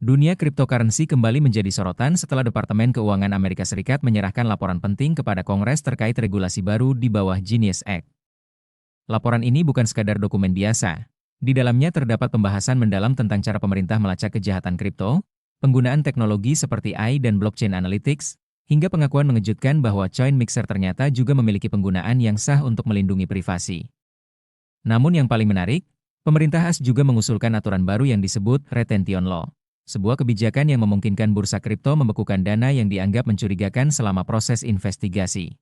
Dunia cryptocurrency kembali menjadi sorotan setelah Departemen Keuangan Amerika Serikat menyerahkan laporan penting kepada Kongres terkait regulasi baru di bawah Genius Act. Laporan ini bukan sekadar dokumen biasa. Di dalamnya terdapat pembahasan mendalam tentang cara pemerintah melacak kejahatan kripto, penggunaan teknologi seperti AI dan blockchain analytics, hingga pengakuan mengejutkan bahwa CoinMixer ternyata juga memiliki penggunaan yang sah untuk melindungi privasi. Namun yang paling menarik, pemerintah AS juga mengusulkan aturan baru yang disebut Retention Law. Sebuah kebijakan yang memungkinkan bursa kripto membekukan dana yang dianggap mencurigakan selama proses investigasi.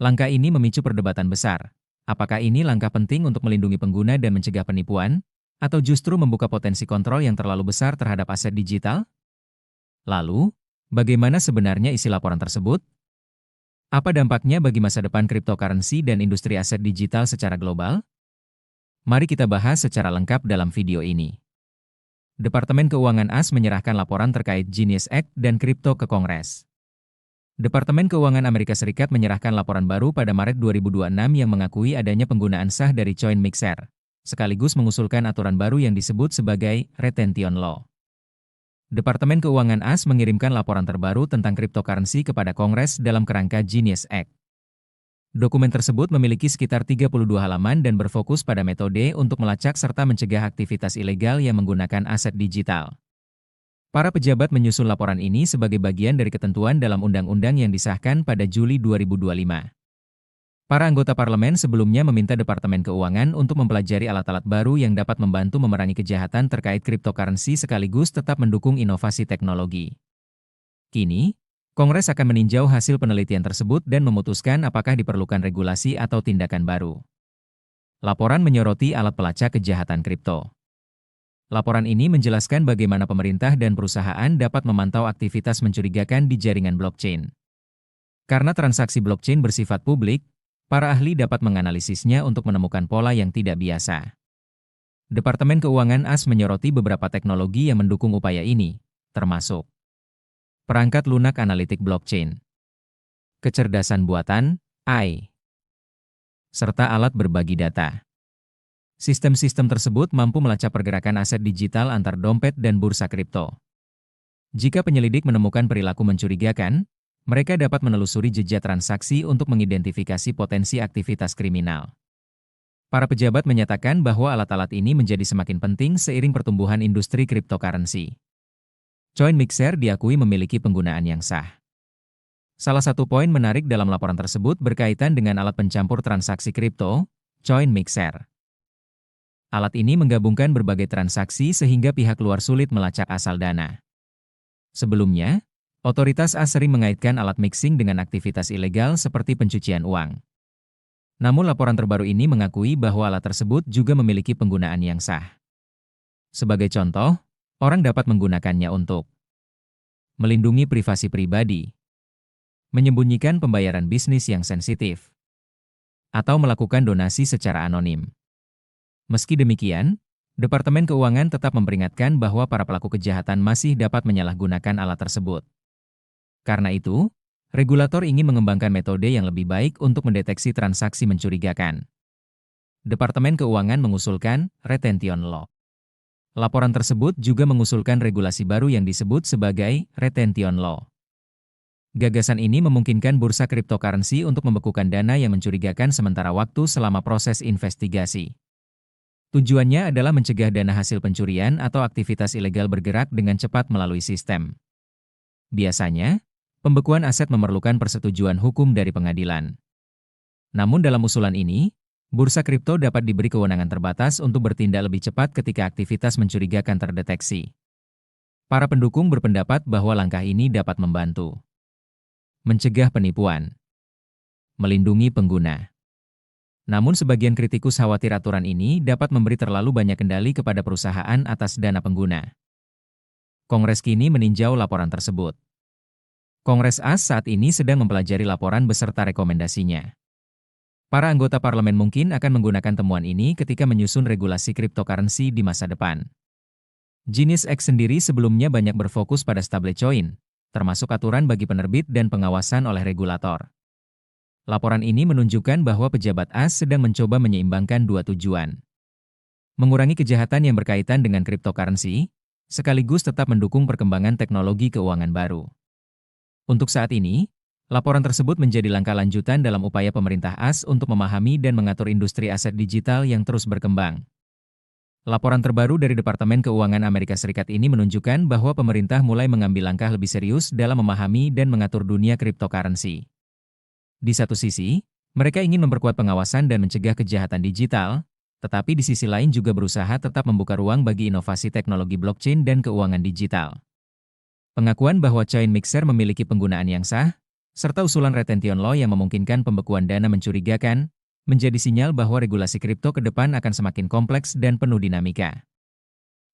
Langkah ini memicu perdebatan besar. Apakah ini langkah penting untuk melindungi pengguna dan mencegah penipuan? Atau justru membuka potensi kontrol yang terlalu besar terhadap aset digital? Lalu, bagaimana sebenarnya isi laporan tersebut? Apa dampaknya bagi masa depan cryptocurrency dan industri aset digital secara global? Mari kita bahas secara lengkap dalam video ini. Departemen Keuangan AS menyerahkan laporan terkait Genius Act dan kripto ke Kongres. Departemen Keuangan Amerika Serikat menyerahkan laporan baru pada Maret 2026 yang mengakui adanya penggunaan sah dari CoinMixer, sekaligus mengusulkan aturan baru yang disebut sebagai Retention Law. Departemen Keuangan AS mengirimkan laporan terbaru tentang cryptocurrency kepada Kongres dalam kerangka Genius Act. Dokumen tersebut memiliki sekitar 32 halaman dan berfokus pada metode untuk melacak serta mencegah aktivitas ilegal yang menggunakan aset digital. Para pejabat menyusun laporan ini sebagai bagian dari ketentuan dalam undang-undang yang disahkan pada Juli 2025. Para anggota parlemen sebelumnya meminta Departemen Keuangan untuk mempelajari alat-alat baru yang dapat membantu memerangi kejahatan terkait cryptocurrency sekaligus tetap mendukung inovasi teknologi. Kini, Kongres akan meninjau hasil penelitian tersebut dan memutuskan apakah diperlukan regulasi atau tindakan baru. Laporan menyoroti alat pelacak kejahatan kripto. Laporan ini menjelaskan bagaimana pemerintah dan perusahaan dapat memantau aktivitas mencurigakan di jaringan blockchain. Karena transaksi blockchain bersifat publik, para ahli dapat menganalisisnya untuk menemukan pola yang tidak biasa. Departemen Keuangan AS menyoroti beberapa teknologi yang mendukung upaya ini, termasuk perangkat lunak analitik blockchain, kecerdasan buatan, AI, serta alat berbagi data. Sistem-sistem tersebut mampu melacak pergerakan aset digital antar dompet dan bursa kripto. Jika penyelidik menemukan perilaku mencurigakan, mereka dapat menelusuri jejak transaksi untuk mengidentifikasi potensi aktivitas kriminal. Para pejabat menyatakan bahwa alat-alat ini menjadi semakin penting seiring pertumbuhan industri cryptocurrency. CoinMixer diakui memiliki penggunaan yang sah. Salah satu poin menarik dalam laporan tersebut berkaitan dengan alat pencampur transaksi kripto, CoinMixer. Alat ini menggabungkan berbagai transaksi sehingga pihak luar sulit melacak asal dana. Sebelumnya, otoritas AS sering mengaitkan alat mixing dengan aktivitas ilegal seperti pencucian uang. Namun laporan terbaru ini mengakui bahwa alat tersebut juga memiliki penggunaan yang sah. Sebagai contoh, orang dapat menggunakannya untuk melindungi privasi pribadi, menyembunyikan pembayaran bisnis yang sensitif, atau melakukan donasi secara anonim. Meski demikian, Departemen Keuangan tetap memperingatkan bahwa para pelaku kejahatan masih dapat menyalahgunakan alat tersebut. Karena itu, regulator ingin mengembangkan metode yang lebih baik untuk mendeteksi transaksi mencurigakan. Departemen Keuangan mengusulkan Retention Law. Laporan tersebut juga mengusulkan regulasi baru yang disebut sebagai Retention Law. Gagasan ini memungkinkan bursa cryptocurrency untuk membekukan dana yang mencurigakan sementara waktu selama proses investigasi. Tujuannya adalah mencegah dana hasil pencurian atau aktivitas ilegal bergerak dengan cepat melalui sistem. Biasanya, pembekuan aset memerlukan persetujuan hukum dari pengadilan. Namun dalam usulan ini, bursa kripto dapat diberi kewenangan terbatas untuk bertindak lebih cepat ketika aktivitas mencurigakan terdeteksi. Para pendukung berpendapat bahwa langkah ini dapat membantu mencegah penipuan, melindungi pengguna. Namun sebagian kritikus khawatir aturan ini dapat memberi terlalu banyak kendali kepada perusahaan atas dana pengguna. Kongres kini meninjau laporan tersebut. Kongres AS saat ini sedang mempelajari laporan beserta rekomendasinya. Para anggota parlemen mungkin akan menggunakan temuan ini ketika menyusun regulasi cryptocurrency di masa depan. Genius Act sendiri sebelumnya banyak berfokus pada stablecoin, termasuk aturan bagi penerbit dan pengawasan oleh regulator. Laporan ini menunjukkan bahwa pejabat AS sedang mencoba menyeimbangkan dua tujuan. Mengurangi kejahatan yang berkaitan dengan cryptocurrency, sekaligus tetap mendukung perkembangan teknologi keuangan baru. Untuk saat ini, laporan tersebut menjadi langkah lanjutan dalam upaya pemerintah AS untuk memahami dan mengatur industri aset digital yang terus berkembang. Laporan terbaru dari Departemen Keuangan Amerika Serikat ini menunjukkan bahwa pemerintah mulai mengambil langkah lebih serius dalam memahami dan mengatur dunia cryptocurrency. Di satu sisi, mereka ingin memperkuat pengawasan dan mencegah kejahatan digital, tetapi di sisi lain juga berusaha tetap membuka ruang bagi inovasi teknologi blockchain dan keuangan digital. Pengakuan bahwa CoinMixer memiliki penggunaan yang sah, serta usulan retention law yang memungkinkan pembekuan dana mencurigakan, menjadi sinyal bahwa regulasi kripto ke depan akan semakin kompleks dan penuh dinamika.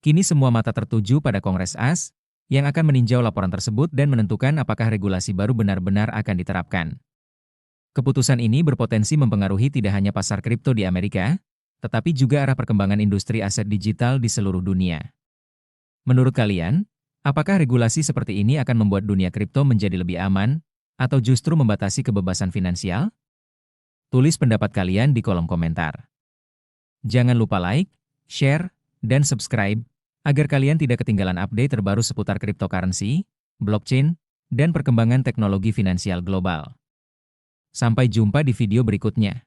Kini semua mata tertuju pada Kongres AS, yang akan meninjau laporan tersebut dan menentukan apakah regulasi baru benar-benar akan diterapkan. Keputusan ini berpotensi mempengaruhi tidak hanya pasar kripto di Amerika, tetapi juga arah perkembangan industri aset digital di seluruh dunia. Menurut kalian, apakah regulasi seperti ini akan membuat dunia kripto menjadi lebih aman, atau justru membatasi kebebasan finansial? Tulis pendapat kalian di kolom komentar. Jangan lupa like, share, dan subscribe, agar kalian tidak ketinggalan update terbaru seputar cryptocurrency, blockchain, dan perkembangan teknologi finansial global. Sampai jumpa di video berikutnya.